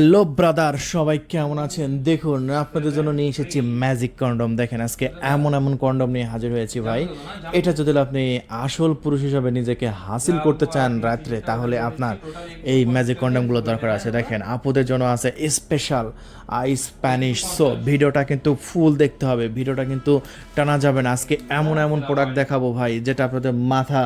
Hello brother, সবাই কেমন আছেন? দেখুন, আপনাদের জন্য নিয়ে এসেছি ম্যাজিক কন্ডম। দেখেন, আজকে এমন এমন কন্ডম নিয়ে হাজির হয়েছি ভাই। এটা যদি আপনি আসল পুরুষ হিসাবে নিজেকে হাসিল করতে চান রাত্রে, তাহলে আপনার এই ম্যাজিক কন্ডমগুলো দরকার আছে। দেখেন, আপুদের জন্য আছে স্পেশাল স্প্যানিশ। সো ভিডিওটা কিন্তু ফুল দেখতে হবে, ভিডিওটা কিন্তু টানা যাবে না। আজকে এমন এমন প্রোডাক্ট দেখাবো ভাই, যেটা আপনাদের মাথা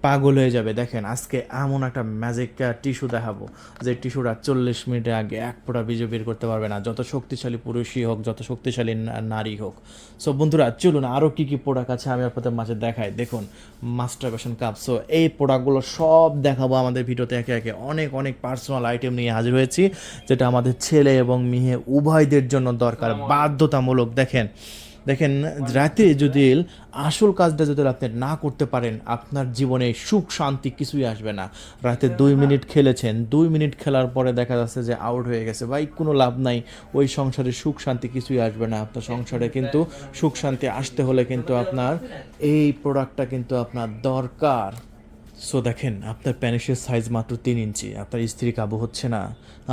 পাগল হয়ে যাবে। দেখেন, আজকে এমন একটা ম্যাজিক টিস্যু দেখাবো, যে টিস্যুটা 40 মিনিটের আগে এক ফোঁটা বীজ বের করতে পারবে না, যত শক্তিশালী পুরুষই হোক, যত শক্তিশালী নারী হোক। সো বন্ধুরা, চলুন আরও কী কী প্রোডাক্ট আছে আমি আপনাদের মাঝে দেখাই। দেখুন, মাস্টারবেশন কাপ। সো এই প্রোডাক্টগুলো সব দেখাবো আমাদের ভিডিওতে একে একে। অনেক অনেক পার্সোনাল আইটেম নিয়ে হাজির হয়েছি, যেটা আমাদের ছেলে এবং মেয়ে উভয়দের জন্য দরকার, বাধ্যতামূলক। দেখেন দেখেন, রাতে যদি আসল কাজটা যদি আপনি না করতে পারেন, আপনার জীবনে সুখ শান্তি কিছুই আসবে না। রাতে 2 মিনিট খেলেছেন, 2 মিনিট খেলার পরে দেখা যাচ্ছে যে আউট হয়ে গেছে, ভাই কোনো লাভ নাই। ওই সংসারে সুখ শান্তি কিছুই আসবে না। আপনার সংসারে কিন্তু সুখ শান্তি আসতে হলে কিন্তু আপনার এই প্রোডাক্টটা কিন্তু আপনার দরকার। সো দেখেন, আপনার প্যানিসের সাইজ মাত্র 3 ইঞ্চি, আপনার স্ত্রী কাবু হচ্ছে না,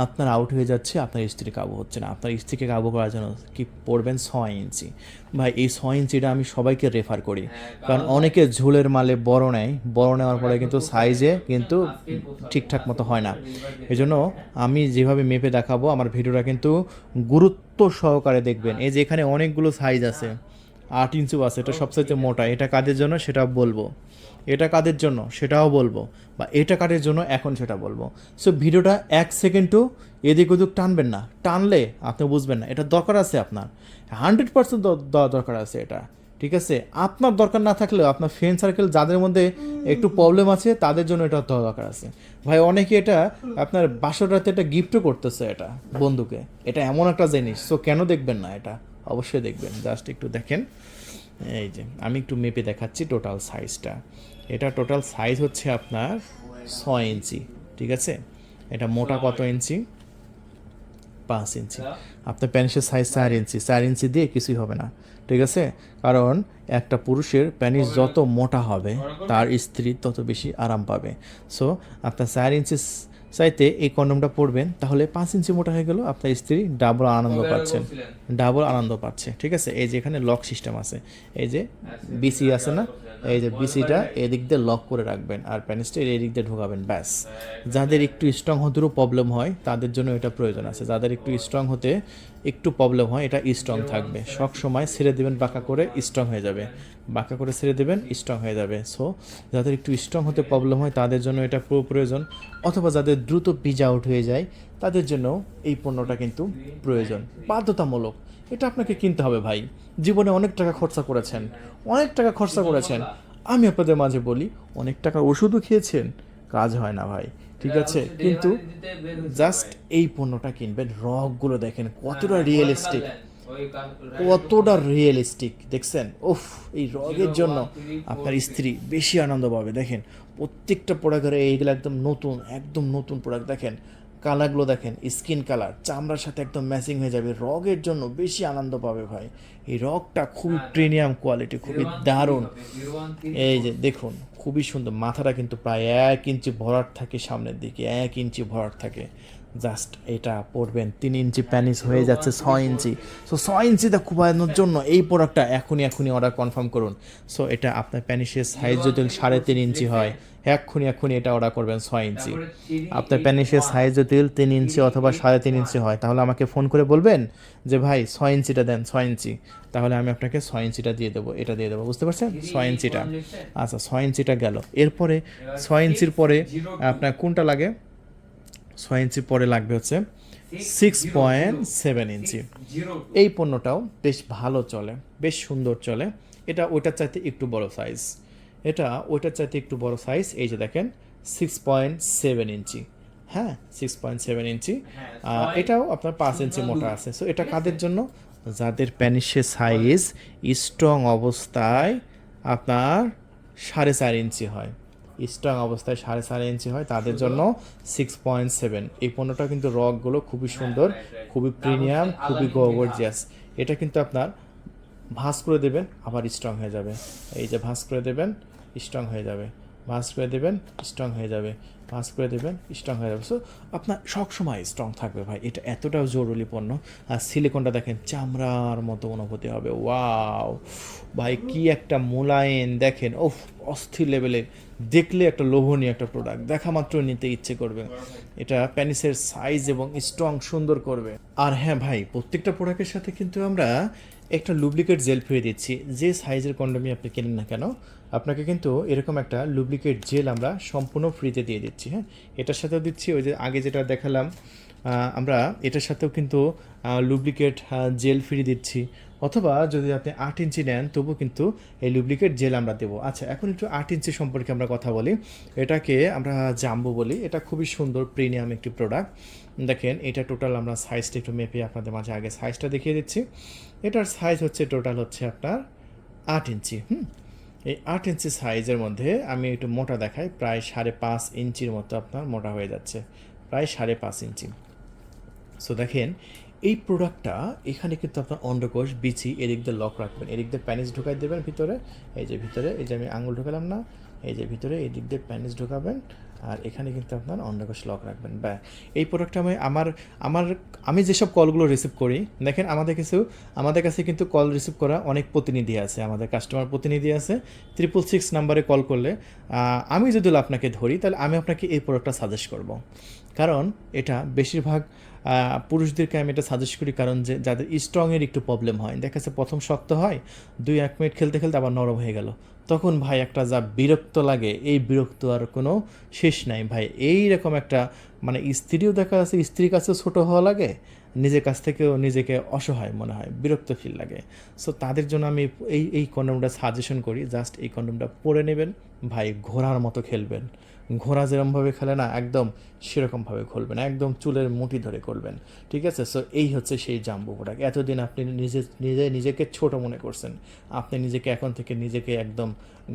আপনার আউট হয়ে যাচ্ছে, আপনার স্ত্রী কাবু হচ্ছে না, আপনার স্ত্রীকে কাবু করার জন্য কি পড়বেন 6 ইঞ্চি। ভাই, এই 6 ইঞ্চিটা আমি সবাইকে রেফার করি, কারণ অনেকে ঝোলের মালে বড় নেয়, বড় নেওয়ার পরে কিন্তু সাইজে কিন্তু ঠিকঠাক মতো হয় না। এই জন্য আমি যেভাবে মেপে দেখাবো, আমার ভিডিওটা কিন্তু গুরুত্ব সহকারে দেখবেন। এই যে এখানে অনেকগুলো সাইজ আছে, 8 ইঞ্চিও আছে, এটা সবচাইতে মোটা। এটা কাদের জন্য সেটাও বলবো, এটা কাদের জন্য সেটাও বলবো, বা এটা কাদের জন্য এখন সেটা বলবো। সো ভিডিওটা 1 সেকেন্ডও এদিক ওদিক টানবেন না, টানলে আপনি বুঝবেন না। এটা দরকার আছে আপনার, 100% দরকার আছে এটা, ঠিক আছে? আপনার দরকার না থাকলেও আপনার ফ্রেন্ড সার্কেল যাদের মধ্যে একটু প্রবলেম আছে, তাদের জন্য এটা দরকার আছে। ভাই, অনেকে এটা আপনার বাসর রাতে এটা গিফটও করতেছে এটা বন্ধুকে। এটা এমন একটা জিনিস, সো কেন দেখবেন না? এটা অবশ্যই দেখবেন। জাস্ট একটু দেখেন, এই যে আমি একটু মেপে দেখাচ্ছি টোটাল সাইজটা। এটা টোটাল সাইজ হচ্ছে আপনার 6 ইঞ্চি, ঠিক আছে? এটা মোটা কত ইঞ্চি? 5 ইঞ্চি। আপনার প্যানিসের সাইজ 4 ইঞ্চি, 4 ইঞ্চি দিয়ে কিছুই হবে না, ঠিক আছে? কারণ একটা পুরুষের প্যানিস যত মোটা হবে, তার স্ত্রী তত বেশি আরাম পাবে। সো আপনার 4 ইঞ্চি চাইতে এই কন্ডমটা পরবেন, তাহলে 5 ইঞ্চি মোটা হয়ে গেল, আপনার স্ত্রী ডাবল আনন্দ পাচ্ছেন, ডাবল আনন্দ পাচ্ছে, ঠিক আছে? এই যে এখানে লক সিস্টেম আছে, এই যে বিসি আছে না, এই যে বিসিটা এদিক দিয়ে লক করে রাখবেন, আর প্যানিসটা এদিক দিয়ে ঢোকাবেন, ব্যাস। যাদের একটু স্ট্রং হতেও প্রবলেম হয়, তাদের জন্য এটা প্রয়োজন আছে। যাদের একটু স্ট্রং হতে একটু প্রবলেম হয়, এটা স্ট্রং থাকবে সব সময়। ছেড়ে দেবেন বাঁকা করে, স্ট্রং হয়ে যাবে, বাঁকা করে ছেড়ে দেবেন, স্ট্রং হয়ে যাবে। সো যাদের একটু স্ট্রং হতে প্রবলেম হয়, তাদের জন্য এটা প্রয়োজন। অথবা যাদের দ্রুত পিজ আউট হয়ে যায়, তাদের জন্য এই পণ্যটা কিন্তু প্রয়োজন, বাধ্যতামূলক। এটা আপনাকে কিনতে হবে ভাই। জীবনে অনেক টাকা খরচা করেছেন, অনেক টাকা খরচা করেছেন। আমি আপনাদের মাঝে বলি, অনেক টাকার ওষুধও খেয়েছেন, কাজ হয় না ভাই, ঠিক আছে? কিন্তু জাস্ট এই পণ্যটা কিনবেন। রগগুলো দেখেন কতটা রিয়েলিস্টিক, কতটা রিয়েলিস্টিক, দেখছেন? উফ, এই রগের জন্য আপনার স্ত্রী বেশি আনন্দ পাবে। দেখেন, প্রত্যেকটা প্রোডাক্টের এইগুলো একদম নতুন, একদম নতুন প্রোডাক্ট। দেখেন কালারগুলো, দেখেন স্কিন কালার চামড়ার সাথে একদম ম্যাচিং হয়ে যাবে। রগের জন্য বেশি আনন্দ পাবে ভাই। এই রগটা খুবই প্রিমিয়াম কোয়ালিটি, খুবই দারুণ। এই যে দেখুন, খুবই সুন্দর। মাথাটা কিন্তু প্রায় 1 ইঞ্চি ভরাট থাকে, সামনের দিকে 1 ইঞ্চি ভরাট থাকে। জাস্ট এটা পড়বেন, 3 ইঞ্চি প্যানিস হয়ে যাচ্ছে 6 ইঞ্চি। সো 6 ইঞ্চিতে খুবানোর জন্য এই প্রোডাক্টটা এখনই অর্ডার কনফার্ম করুন। সো এটা আপনার প্যানিসের সাইজ যদি 3.5 ইঞ্চি হয়, এখনই এটা অর্ডার করবেন 6 ইঞ্চি। আপনার প্যানিসের সাইজ যদি 3 ইঞ্চি অথবা 3.5 ইঞ্চি হয়, তাহলে আমাকে ফোন করে বলবেন যে ভাই 6 ইঞ্চিটা দেন, 6 ইঞ্চি। তাহলে আমি আপনাকে 6 ইঞ্চিটা দিয়ে দেবো, এটা দিয়ে দেবো, বুঝতে পারছেন? 6 ইঞ্চিটা, আচ্ছা 6 ইঞ্চিটা গেল। এরপরে 6 ইঞ্চির পরে আপনার কোনটা লাগে? 6 ইঞ্চি পরে লাগবে হচ্ছে 6.7 ইঞ্চি। এই পণ্যটাও বেশ ভালো চলে, বেশ সুন্দর চলে। এটা ওইটার চাইতে একটু বড় সাইজ, এটা ওইটার চাইতে একটু বড় সাইজ। এই যে দেখেন, 6.7 ইঞ্চি। হ্যাঁ, 6.7 ইঞ্চি। এটাও আপনার 5 ইঞ্চি মোটা আছে। সো এটা কাদের জন্য? যাদের প্যানিসের সাইজ স্ট্রং অবস্থায় আপনার 4.5 ইঞ্চি হয়, স্ট্রং অবস্থায় 4.5 ইঞ্চি হয়, তাদের জন্য 6.7। এই পণ্যটা কিন্তু রকগুলো খুবই সুন্দর, খুবই প্রিমিয়াম, খুবই গর্জিয়াস। এটা কিন্তু আপনার ভাঁজ করে দেবেন, আবার স্ট্রং হয়ে যাবে। এই যে ভাঁজ করে দেবেন, স্ট্রং হয়ে যাবে। ভাঁজ করে দেবেন, স্ট্রং হয়ে যাবে, ভাঁজ করে দেবেন, স্ট্রং হয়ে যাবে। সো আপনার সবসময় স্ট্রং থাকবে ভাই, এটা এতটাও জরুরি পণ্য। আর সিলিকনটা দেখেন চামড়ার মতো অনুভূতি হবে, ওয়াও ভাই কি একটা মোলায়েম দেখেন, ওফ অস্থির লেভেলের, দেখলে একটা লোভনীয় একটা প্রোডাক্ট, দেখা মাত্র নিতে ইচ্ছে করবে। এটা প্যানিসের সাইজ এবং স্ট্রং সুন্দর করবে। আর হ্যাঁ ভাই, প্রত্যেকটা প্রোডাক্টের সাথে কিন্তু আমরা একটা লুব্রিকেট জেল ফ্রি দিচ্ছি। যে সাইজের কন্ডোমই আপনি কেনেন না কেন, আপনাকে কিন্তু এরকম একটা লুব্রিকেট জেল আমরা সম্পূর্ণ ফ্রিতে দিয়ে দিচ্ছি। হ্যাঁ, এটার সাথেও দিচ্ছি, ওই যে আগে যেটা দেখালাম আমরা এটার সাথেও কিন্তু লুব্রিকেট জেল ফ্রি দিচ্ছি। অথবা যদি আপনি 8 ইঞ্চি নেন তবু কিন্তু এই লুব্রিকেট জেল আমরা দেবো। আচ্ছা, এখন একটু 8 ইঞ্চি সম্পর্কে আমরা কথা বলি। এটাকে আমরা জাম্বো বলি, এটা খুবই সুন্দর প্রিমিয়াম একটি প্রোডাক্ট। দেখেন এটা টোটাল আমরা সাইজটা একটু মেপে আপনাদের মাঝে আগে সাইজটা দেখিয়ে দিচ্ছি। এটার সাইজ হচ্ছে টোটাল হচ্ছে আপনার 8 ইঞ্চি। এই 8 ইঞ্চি সাইজের মধ্যে আমি একটু মোটা দেখাই, প্রায় 5.5 ইঞ্চির মতো আপনার মোটা হয়ে যাচ্ছে, প্রায় 5.5 ইঞ্চি। সো দেখেন এই প্রোডাক্টটা এখানে কিন্তু আপনার অন্ডকোষ বিচি এদিক দিয়ে লক রাখবেন, এদিক দিয়ে প্যানিস ঢোকাই দেবেন ভিতরে, এই যে ভিতরে, এই যে আমি আঙুল ঢোকালাম না, এই যে ভিতরে এদিক দিয়ে প্যানিস ঢোকাবেন, আর এখানে কিন্তু আপনার অন্ডকোষ লক রাখবেন। এই প্রোডাক্টটা আমি যেসব কলগুলো রিসিভ করি, দেখেন আমাদের কাছে কিন্তু কল রিসিভ করা অনেক প্রতিনিধি আছে, আমাদের কাস্টমার প্রতিনিধি আছে। 666 নাম্বারে কল করলে আমি যদি আপনাকে ধরি তাহলে আমি আপনাকে এই প্রোডাক্টটা সাজেস্ট করব, কারণ এটা বেশিরভাগ পুরুষদেরকে আমি এটা সাজেস্ট করি, কারণ যে যাদের স্ট্রংয়ের একটু প্রবলেম হয়, দেখা যাচ্ছে প্রথম শক্ত হয়, 2-1 মিনিট খেলতে খেলতে আবার নরম হয়ে গেল, তখন ভাই একটা যা বিরক্ত লাগে, এই বিরক্ত আর কোনো শেষ নাই ভাই। এই রকম একটা মানে স্ত্রীও দেখা যাচ্ছে, স্ত্রীর কাছেও ছোটো হওয়া লাগে, নিজের কাছ থেকেও নিজেকে অসহায় মনে হয়, বিরক্ত ফিল লাগে। সো তাদের জন্য আমি এই কন্ডোমটা সাজেশন করি, জাস্ট এই কন্ডোমটা পরে নেবেন ভাই, ঘোড়ার মতো খেলবেন। ঘোড়া যেরকমভাবে খেলে না, একদম সেরকমভাবে খুলবেন, একদম চুলের মুঠি ধরে করবেন, ঠিক আছে? সো এই হচ্ছে সেই জাম্বো প্রোডাক্ট। এতদিন আপনি নিজেকে ছোট মনে করছেন, আপনি নিজেকে এখন থেকে নিজেকে একদম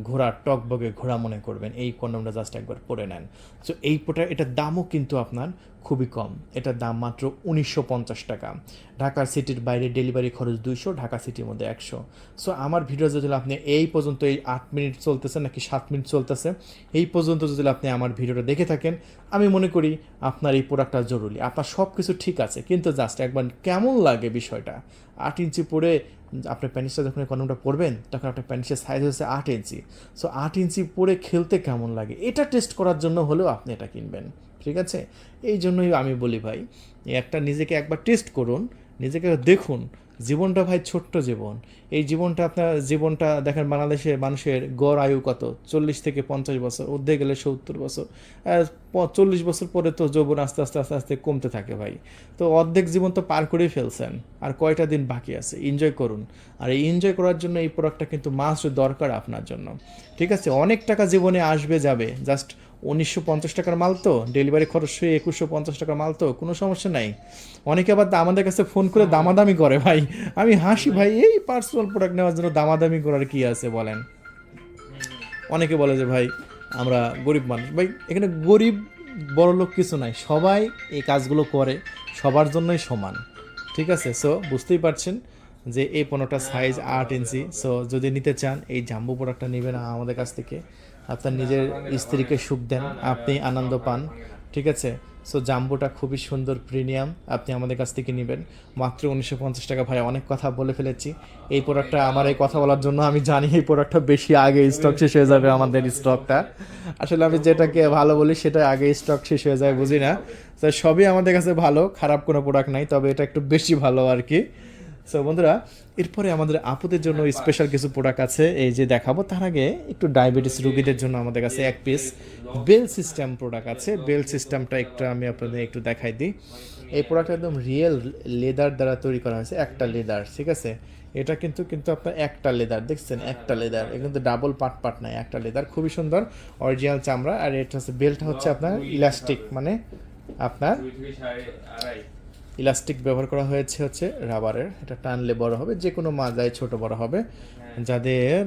ঘোড়া, টকবগে ঘোড়া মনে করবেন। এই কন্ডোমটা জাস্ট একবার পরে নেন। সো এই প্রোডাক্ট, এটার দামও কিন্তু আপনার খুবই কম, এটার দাম মাত্র 1950 টাকা। ঢাকার সিটির বাইরে ডেলিভারি খরচ 200, ঢাকা সিটির মধ্যে 100। সো আমার ভিডিও যদি আপনি এই পর্যন্ত, এই 8 মিনিট চলতেছে নাকি 7 মিনিট চলতেছে, এই পর্যন্ত যদি আপনি আমার ভিডিওটা দেখে থাকেন, আমি মনে করি আপনার এই প্রোডাক্টটা জরুরি। আপনার সব কিছু ঠিক আছে, কিন্তু জাস্ট একবার কেমন লাগে বিষয়টা। 8 ইঞ্চি পরে আপনার প্যানিসটা যখন কন্ডোমটা পরবেন, তখন আপনার প্যানিসের সাইজ হচ্ছে 8 ইঞ্চি। সো 8 ইঞ্চি পরে খেলতে কেমন লাগে, এটা টেস্ট করার জন্য হলেও আপনি এটা কিনবেন, ঠিক আছে? এই জন্যই আমি বলি ভাই, একটা নিজেকে একবার টেস্ট করুন, নিজেকে দেখুন। জীবনটা ভাই ছোট্ট জীবন, এই জীবনটা দেখেন, বাংলাদেশে মানুষের গড় আয়ু কত, 40 থেকে 50 বছর, ঊর্ধ্বে গেলে 70 বছর। 40 বছর পরে তো যৌবন আস্তে আস্তে আস্তে আস্তে কমতে থাকে ভাই। তো অর্ধেক জীবন তো পার করেই ফেলছেন, আর কয়টা দিন বাকি আছে, এনজয় করুন। আর এই এনজয় করার জন্য এই প্রোডাক্টটা কিন্তু মাস্ট দরকার আপনার জন্য, ঠিক আছে? অনেক টাকা জীবনে আসবে যাবে, জাস্ট 1950 টাকার মাল তো, ডেলিভারি খরচ হয়ে 2150 টাকার মাল তো, কোনো সমস্যা নাই। অনেকে আবার আমাদের কাছে ফোন করে দামাদামি করে ভাই, আমি হাসি ভাই, এই পার্সোনাল প্রোডাক্ট নেওয়ার জন্য দামাদামি করার কি আছে বলেন? অনেকে বলে যে ভাই আমরা গরিব মানুষ, ভাই এখানে গরিব বড়লোক কিছু নাই, সবাই এই কাজগুলো করে, সবার জন্যই সমান, ঠিক আছে? সো বুঝতেই পারছেন যে এই পণ্যটা সাইজ 8 ইঞ্চি। সো যদি নিতে চান এই জাম্বো প্রোডাক্টটা নেবেন আমাদের কাছ থেকে, আপনার নিজের স্ত্রীকে সুখ দেন, আপনি আনন্দ পান, ঠিক আছে? সো জাম্বোটা খুবই সুন্দর প্রিমিয়াম, আপনি আমাদের কাছ থেকে নেবেন মাত্র 1950 টাকা। ভাই অনেক কথা বলে ফেলেছি, এই প্রোডাক্টটা আমার এই কথা বলার জন্য আমি জানি এই প্রোডাক্টটা বেশি আগে স্টক শেষ হয়ে যাবে, আমাদের স্টকটা আসলে আমি যেটাকে ভালো বলি সেটা আগে স্টক শেষ হয়ে যায়, বুঝি না। তো সবই আমাদের কাছে ভালো, খারাপ কোনো প্রোডাক্ট নাই, তবে এটা একটু বেশি ভালো আর কি। সো বন্ধুরা, এরপরে আমাদের আপুদের জন্য স্পেশাল কিছু প্রোডাক্ট আছে, এই যে দেখাবো। তার আগে একটু ডায়াবেটিস রোগীদের জন্য আমাদের কাছে এক পিস বেল সিস্টেম প্রোডাক্ট আছে। বেল সিস্টেমটা একটু আমি আপনাদের একটু দেখাই দিই। এই প্রোডাক্টটা একদম রিয়েল লেদার দ্বারা তৈরি করা হয়েছে, একটা লেদার, ঠিক আছে? এটা কিন্তু আপনার একটা লেদার, দেখছেন একটা লেদার, এটা কিন্তু ডাবল পার্ট নাই, একটা লেদার, খুবই সুন্দর অরিজিনাল চামড়া। আর এটা হচ্ছে বেল্টটা হচ্ছে আপনার ইলাস্টিক, মানে আপনার ইলাস্টিক ব্যবহার করা হয়েছে হচ্ছে রাবারের, এটা টানলে বড় হবে, যে কোনো মাজায় ছোট বড় হবে। যাদের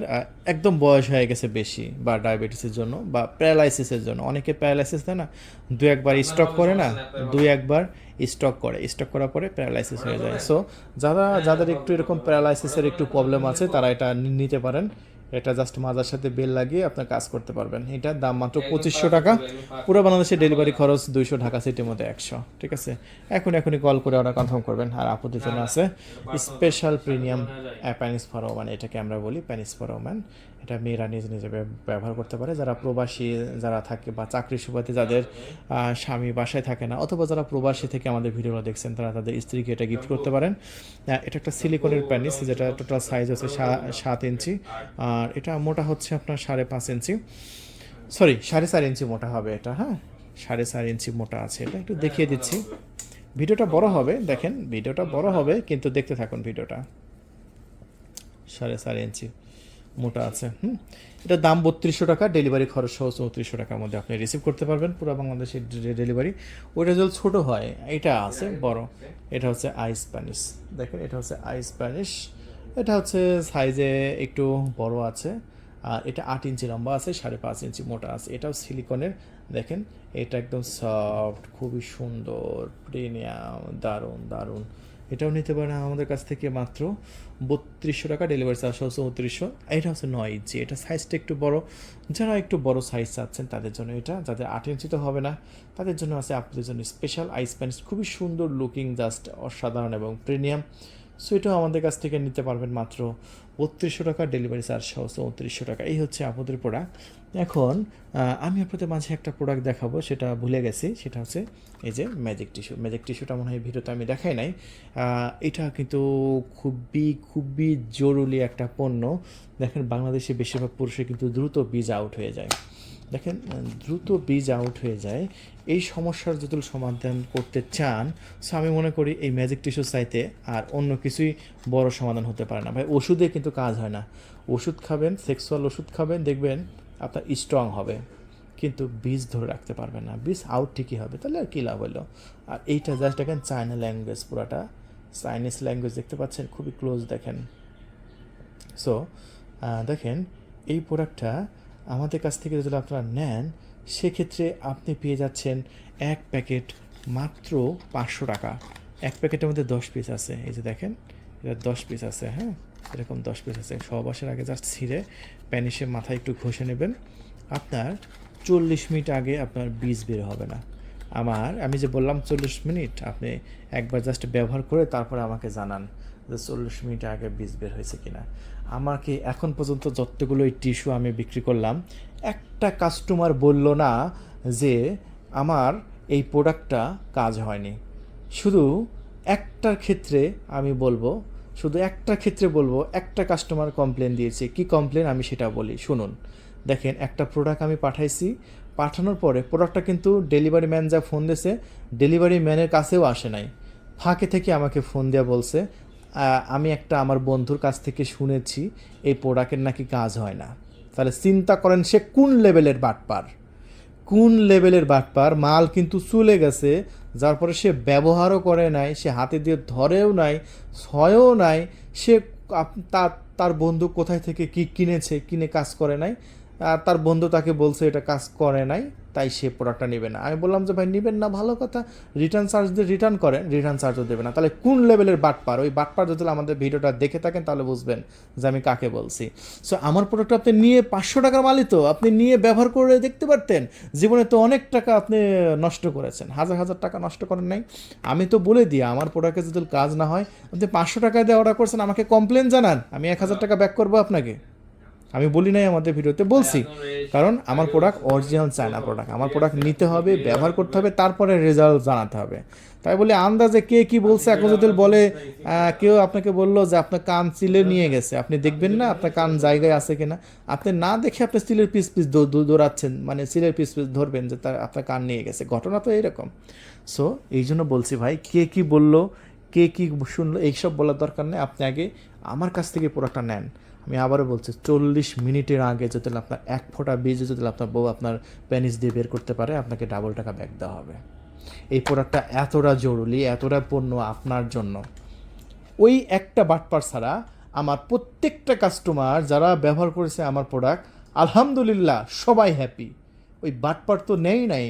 একদম বয়স হয়ে গেছে বেশি, বা ডায়াবেটিসের জন্য, বা প্যারালাইসিসের জন্য, অনেকে প্যারালাইসিস দেয় না, 2-1 বার স্ট্রোক করে না, 2-1 বার স্ট্রোক করার পরে প্যারালাইসিস হয়ে যায়। সো যাদের একটু এরকম প্যারালাইসিসের একটু প্রবলেম আছে, তারা এটা নিতে পারেন। এটা জাস্ট মাজার সাথে বেল লাগিয়ে আপনার কাজ করতে পারবেন। এটার দাম মাত্র 2500 টাকা, পুরো বাংলাদেশে ডেলিভারি খরচ 200, ঢাকা সিটির মধ্যে 100। ঠিক আছে, এখনই কল করে অর্ডার কনফার্ম করবেন। আর আপনাদের জন্য আছে স্পেশাল প্রিমিয়াম প্যানিস ফর ওম্যান, এটাকে আমরা বলি প্যানিস ফর ওম্যান। এটা মেয়েরা নিজে নিজে ব্যবহার করতে পারে, যারা প্রবাসী যারা থাকে বা চাকরি সুবাদে যাদের স্বামী বাসায় থাকে না, অথবা যারা প্রবাসী থেকে আমাদের ভিডিওগুলো দেখছেন তারা তাদের স্ত্রীকে এটা গিফট করতে পারেন। এটা একটা সিলিকনের প্যানিস, যেটা টোটাল সাইজ হচ্ছে 7 ইঞ্চি, আর এটা মোটা হচ্ছে আপনার 5.5 ইঞ্চি, সরি 4.5 ইঞ্চি মোটা হবে এটা। হ্যাঁ, 4.5 ইঞ্চি মোটা আছে। এটা একটু দেখিয়ে দিচ্ছি, ভিডিওটা বড় হবে, দেখেন ভিডিওটা বড় হবে কিন্তু দেখতে থাকুন ভিডিওটা। 4.5 ইঞ্চি মোটা আছে। এটার দাম 3200 টাকা, ডেলিভারি খরচ সহ 3400 টাকার মধ্যে আপনি রিসিভ করতে পারবেন পুরো বাংলাদেশের ডেলিভারি। ওইটা যদি ছোটো হয়, এটা আছে বড়, এটা হচ্ছে আইস প্যানিস। দেখেন এটা হচ্ছে আইস প্যানিস, এটা হচ্ছে সাইজে একটু বড় আছে, আর এটা 8 ইঞ্চি লম্বা আছে, 5.5 ইঞ্চি মোটা আছে। এটাও সিলিকনের, দেখেন এটা একদম সফট, খুবই সুন্দর, প্রিমিয়াম, দারুণ দারুণ। এটাও নিতে পারেন আমাদের কাছ থেকে মাত্র 3200 টাকা, ডেলিভারি চার্জ হচ্ছে 3400। এটা হচ্ছে 9 ইঞ্চি, এটা সাইজটা একটু বড়, যারা একটু বড় সাইজ চাচ্ছেন তাদের জন্য এটা, যাদের 8 ইঞ্চি তো হবে না তাদের জন্য আছে আপনাদের জন্য স্পেশাল আইস প্যান্টস, খুবই সুন্দর লুকিং, জাস্ট অসাধারণ এবং প্রিমিয়াম। সো এটাও আমাদের কাছ থেকে নিতে পারবেন মাত্র 3200 টাকা, ডেলিভারি চার্জ সহ 3400 টাকা। এই হচ্ছে আপনাদের প্রোডাক্ট। এখন আমি আপনাদের মাঝে একটা প্রোডাক্ট দেখাবো, সেটা ভুলে গেছি, সেটা হচ্ছে এই যে ম্যাজিক টিস্যু। ম্যাজিক টিস্যুটা মনে হয় ভিডিওতে আমি দেখাই নাই। এটা কিন্তু খুবই জরুরি একটা পণ্য। দেখেন বাংলাদেশে বেশিরভাগ পুরুষের কিন্তু দ্রুত বীজ আউট হয়ে যায়। দেখেন দ্রুত বীজ আউট হয়ে যায়, এই সমস্যার যদি সমাধান করতে চান, সো আমি মনে করি এই ম্যাজিক টিস্যুর চাইতে আর অন্য কিছুই বড় সমাধান হতে পারে না ভাই। ওষুধে কিন্তু কাজ হয় না, ওষুধ খাবেন, সেক্সুয়াল ওষুধ খাবেন, দেখবেন আপনার স্ট্রং হবে কিন্তু বীজ ধরে রাখতে পারবেন না, বীজ আউট ঠিকই হবে, তাহলে আর কী লাভ হলো। আর এইটা জাস্ট দেখেন চায়না ল্যাঙ্গুয়েজ, পুরাটা চাইনিজ ল্যাঙ্গুয়েজ, দেখতে পাচ্ছেন খুবই ক্লোজ দেখেন। সো দেখেন এই প্রোডাক্টটা আমাদের কাছ থেকে যদি আপনারা নেন, সেক্ষেত্রে আপনি পেয়ে যাচ্ছেন এক প্যাকেট মাত্র 500 টাকা। এক প্যাকেটের মধ্যে 10 পিস আছে, এই যে দেখেন এটা 10 পিস আছে। হ্যাঁ, এরকম 10 পিস আছে। সব আসার আগে জাস্ট ছিঁড়ে প্যানিসের মাথায় একটু ঘষে নেবেন, আপনার 40 মিনিট আগে আপনার বীজ বের হবে না। আমি যে বললাম 40 মিনিট, আপনি একবার জাস্ট ব্যবহার করে তারপরে আমাকে জানান যে 40 মিনিট আগে বীজ বের হয়েছে কিনা। আমাকে এখন পর্যন্ত যতগুলো এই টিস্যু আমি বিক্রি করলাম, একটা কাস্টমার বলল না যে আমার এই প্রোডাক্টটা কাজ হয়নি। শুধু একটার ক্ষেত্রে আমি বলবো, একটা কাস্টমার কমপ্লেন দিয়েছে। কি কমপ্লেন আমি সেটা বলি, শুনুন। দেখেন একটা প্রোডাক্ট আমি পাঠাইছি, পাঠানোর পরে প্রোডাক্টটা কিন্তু ডেলিভারি ম্যান যা ফোন দিয়েছে, ডেলিভারি ম্যানের কাছেও আসে নাই, ফাঁকে থেকে আমাকে ফোন দেওয়া বলছে আমি একটা আমার বন্ধুর কাছ থেকে শুনেছি এই প্রোডাক্টের নাকি কাজ হয় না। তাহলে চিন্তা করেন সে কোন লেভেলের বাটপার। মাল কিন্তু চলে গেছে, যার পরে সে ব্যবহারও করে নাই, সে হাতে দিয়ে ধরেও নাই, ছয়ও নাই, সে তার বন্ধু কোথায় থেকে কি কিনে কাজ করে নাই, আর তার বন্ধু তাকে বলছে এটা কাজ করে নাই, তাই সে প্রোডাক্টটা নেবে না। আমি বললাম যে ভাই নেবেন না, ভালো কথা, রিটার্ন চার্জ দিয়ে রিটার্ন করেন, রিটার্ন চার্জও দেবে না। তাহলে কোন লেভেলের বাটপার? ওই বাটপার যদি আমাদের ভিডিওটা দেখে থাকেন তাহলে বুঝবেন যে আমি কাকে বলছি। সো আমার প্রোডাক্টটা আপনি নিয়ে 500 টাকার মালই তো আপনি নিয়ে ব্যবহার করে দেখতে পারতেন। জীবনে তো অনেক টাকা আপনি নষ্ট করেছেন, হাজার টাকা নষ্ট করেন নাই। আমি তো বলে দিই আমার প্রোডাক্টে যদি কাজ না হয়, আপনি 500 টাকা দিয়ে অর্ডার করছেন, আমাকে কমপ্লেন জানান, আমি 1000 টাকা ব্যাক করবো আপনাকে। আমি বলি নাই আমাদের ভিডিওতে, বলছি, কারণ আমার প্রোডাক্ট অরিজিনাল চায়না প্রোডাক্ট। আমার প্রোডাক্ট নিতে হবে, ব্যবহার করতে হবে, তারপরে রেজাল্ট জানাতে হবে। তাই বলে আন্দাজে কে কি বলছে, এখন যদি বলে কেউ আপনাকে বললো যে আপনার কান চিলে নিয়ে গেছে, আপনি দেখবেন না আপনার কান জায়গায় আছে কিনা, আপনি না দেখে আপনি সিলের পিস দৌড়াচ্ছেন, মানে সিলের পিস ধরবেন যে তার আপনার কান নিয়ে গেছে। ঘটনা তো এইরকম। সো এই জন্য বলছি ভাই, কে কি বললো, কে কি শুনলো, এইসব বলার দরকার নেই। আপনি আগে আমার কাছ থেকে প্রোডাক্টটা নেন। আমি আবারও বলছি, 40 মিনিটের আগে যদি আপনার এক ফোঁটা বীজ যদি আপনার বউ আপনার পেনিস দিয়ে বের করতে পারে, আপনাকে ডাবল টাকা ব্যাক দেওয়া হবে। এই প্রোডাক্টটা এতটা জরুরি, এতটা পণ্য আপনার জন্য। ওই একটা বাটপার ছাড়া আমার প্রত্যেকটা কাস্টমার যারা ব্যবহার করেছে আমার প্রোডাক্ট, আলহামদুলিল্লাহ সবাই হ্যাপি। ওই বাটপার তো নাই,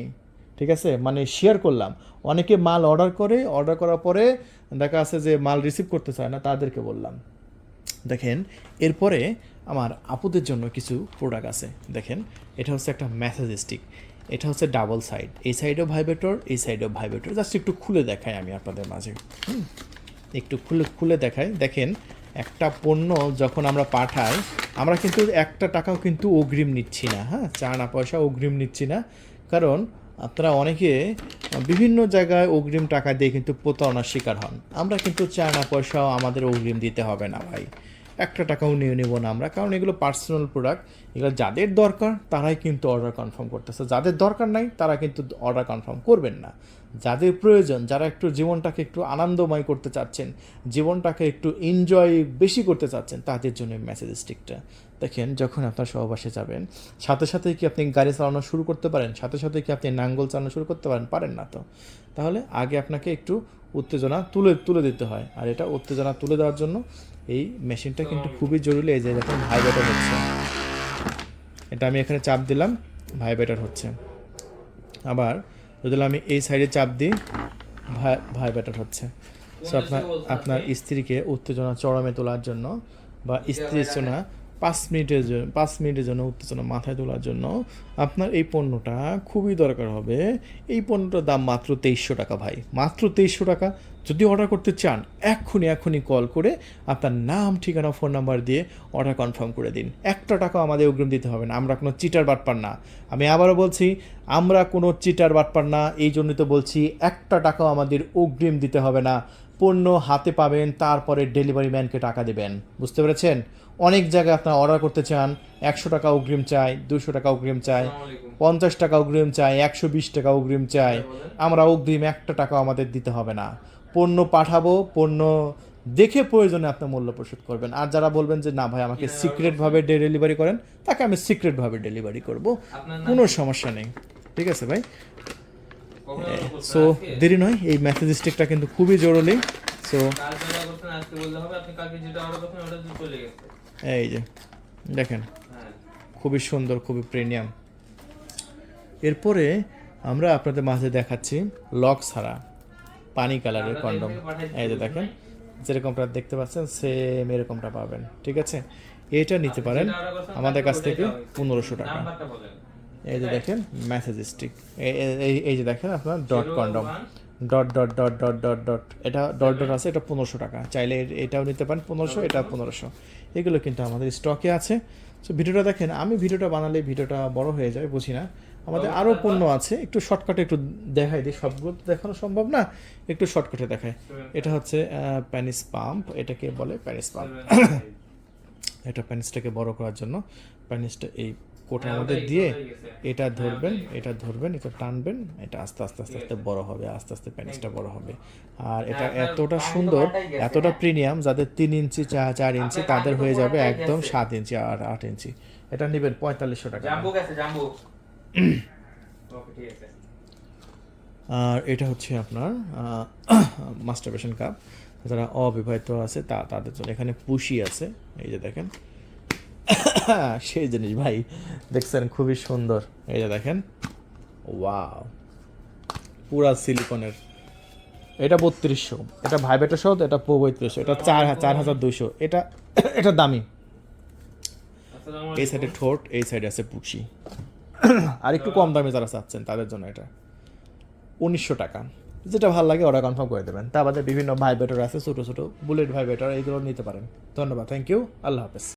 ঠিক আছে, মানে শেয়ার করলাম। অনেকে মাল অর্ডার করার পরে দেখা আছে যে মাল রিসিভ করতে চায় না, তাদেরকে বললাম। দেখেন এরপরে আমার আপুদের জন্য কিছু প্রোডাক্ট আছে। দেখেন, এটা হচ্ছে একটা ম্যাসাজ স্টিক, এটা হচ্ছে ডাবল সাইড, এই সাইডেও ভাইব্রেটর, এই সাইডেও ভাইব্রেটর। জাস্ট একটু খুলে দেখাই আমি আপনাদের মাঝে, একটু খুলে খুলে দেখাই। দেখেন, একটা পণ্য যখন আমরা পাঠাই, আমরা কিন্তু একটা টাকাও কিন্তু অগ্রিম নিচ্ছি না, হ্যাঁ, চা না পয়সা অগ্রিম নিচ্ছি না। কারণ আপনারা অনেকে বিভিন্ন জায়গায় অগ্রিম টাকা দিয়ে কিন্তু প্রতারণার শিকার হন। আমরা কিন্তু চা না পয়সাও আমাদের অগ্রিম দিতে হবে না ভাই, একটা টাকাও নিয়ে নেব না আমরা, কারণ এগুলো পার্সোনাল প্রোডাক্ট। এগুলো যাদের দরকার তারাই কিন্তু অর্ডার কনফার্ম করতেছে, যাদের দরকার নাই তারা কিন্তু অর্ডার কনফার্ম করবেন না। যাদের প্রয়োজন, যারা একটু জীবনটাকে একটু আনন্দময় করতে চাচ্ছেন, জীবনটাকে একটু এনজয় বেশি করতে চাচ্ছেন, তাদের জন্য মেসেজ স্টিকটা। দেখেন, যখন আপনার সহবাসে যাবেন, সাথে সাথে কি আপনি গাড়ি চালানো শুরু করতে পারেন? সাথে সাথে কি আপনি নাঙ্গল চালানো শুরু করতে পারেন? পারেন না তো। তাহলে আগে আপনাকে একটু উত্তেজনা তুলে দিতে হয়, আর এটা উত্তেজনা তুলে দেওয়ার জন্য এই মেশিনটা কিন্তু খুবই জরুরি। এই যে দেখুন ভাইব্রেটর হচ্ছে, এটা আমি এখানে চাপ দিলাম, ভাইব্রেটর হচ্ছে। আবার যদি আমি এই সাইডে চাপ দিই, ভাইব্রেটর হচ্ছে। সো আপনার স্ত্রীকে উত্তেজনা চরমে তোলার জন্য, বা স্ত্রীর জন্য 5 মিনিটের জন্য উত্তেজনা মাথায় তোলার জন্য আপনার এই পণ্যটা খুবই দরকার হবে। এই পণ্যটার দাম মাত্র 2300 টাকা ভাই, মাত্র 2300 টাকা। যদি অর্ডার করতে চান, এক্ষুনি কল করে আপনার নাম, ঠিকানা, ফোন নাম্বার দিয়ে অর্ডার কনফার্ম করে দিন। একটা টাকা আমাদের অগ্রিম দিতে হবে না, আমরা কোনো চিটার বাটপার না। আমি আবারও বলছি, আমরা কোনো চিটার বাটপার না, এই জন্যই তো বলছি একটা টাকাও আমাদের অগ্রিম দিতে হবে না। পণ্য হাতে পাবেন, তারপরে ডেলিভারি ম্যানকে টাকা দেবেন। বুঝতে পেরেছেন? অনেক জায়গায় আপনারা অর্ডার করতে চান, 100 টাকা অগ্রিম চাই, 200 টাকা অগ্রিম চাই, 50 টাকা অগ্রিম চাই, 120 টাকা অগ্রিম চাই। আমরা অগ্রিম একটা টাকা আমাদের দিতে হবে না। পণ্য পাঠাবো, পণ্য দেখে প্রয়োজনে আপনার মূল্য পরিশোধ করবেন। আর যারা বলবেন যে না ভাই আমাকে সিক্রেটভাবে ডেলিভারি করেন, তাকে আমি সিক্রেটভাবে ডেলিভারি করব, কোনো সমস্যা নেই। ঠিক আছে ভাই? সো দেরি নয়, এই মেসেজ স্টিকটা কিন্তু খুবই জরুরি। সো এই যে দেখেন, খুবই সুন্দর, খুবই প্রিমিয়াম। এরপরে আমরা আপনাদের মাঝে দেখাচ্ছি লক ছাড়া পানি কালারের কন্ডম। এই যে দেখেন, যেরকমটা দেখতে পাচ্ছেন সেম এরকমটা পাবেন। ঠিক আছে, এটা নিতে পারেন আমাদের কাছ থেকে 1500 টাকা। এই যে দেখেন মেসেজ স্টিক, এই যে দেখেন আপনার ডট কন্ডম, ডট, এটা ডট আছে, এটা 1500 টাকা। চাইলে এটাও নিতে পারেন 1500, এটা 1500। এগুলো কিন্তু আমাদের স্টকে আছে। সো ভিডিওটা দেখেন, আমি ভিডিওটা বানালে ভিডিওটা বড় হয়ে যায়, বুঝি না। আমাদের আরও পণ্য আছে, একটু শর্টকাটে একটু দেখাই দিই, সবগুলো তো দেখানো সম্ভব না, একটু শর্টকাটে দেখায়। এটা হচ্ছে প্যানিস পাম্প, এটাকে বলে প্যানিস পাম্প। এটা প্যানিসটাকে বড় করার জন্য প্যানিসটা এই কোটার মধ্যে দিয়ে এটা ধরবেন, এটা টানবেন, এটা আস্তে আস্তে বড় হবে, আস্তে আস্তে প্যানিসটা বড় হবে। আর এটা এতটা সুন্দর, এতটা প্রিমিয়াম, যাদের 3 ইঞ্চি 4 ইঞ্চি তাদের হয়ে যাবে একদম 7 ইঞ্চি আর 8 ইঞ্চি। এটা নেবেন 4500 টাকা। আর এটা হচ্ছে আপনার মাস্টারবেশন কাপ, যারা অবিবাহিত আছে তাদের জন্য। এখানে পুশি আছে, এই যে দেখেন, সেই জিনিস ভাই, দেখছেন খুবই সুন্দর। এই যে দেখেন, ওয়াও, পুরা সিলিকনের। এটা 3200, এটা ভাইব্রেটর সহ, এটা 3500, এটা 4200। এটা দামি। এই সাইডে ঠোঁট, এই সাইডে আছে পুশি। আর একটু কম দামে যারা চাচ্ছেন তাদের জন্য এটা 1900 টাকা। যেটা ভালো লাগে অর্ডার কনফার্ম করে দেবেন। তা আমাদের বিভিন্ন ভাইব্রেটর আছে, ছোটো ছোটো বুলেট ভাইব্রেটর, এইগুলো নিতে পারেন। ধন্যবাদ, থ্যাংক ইউ, আল্লাহ হাফেজ।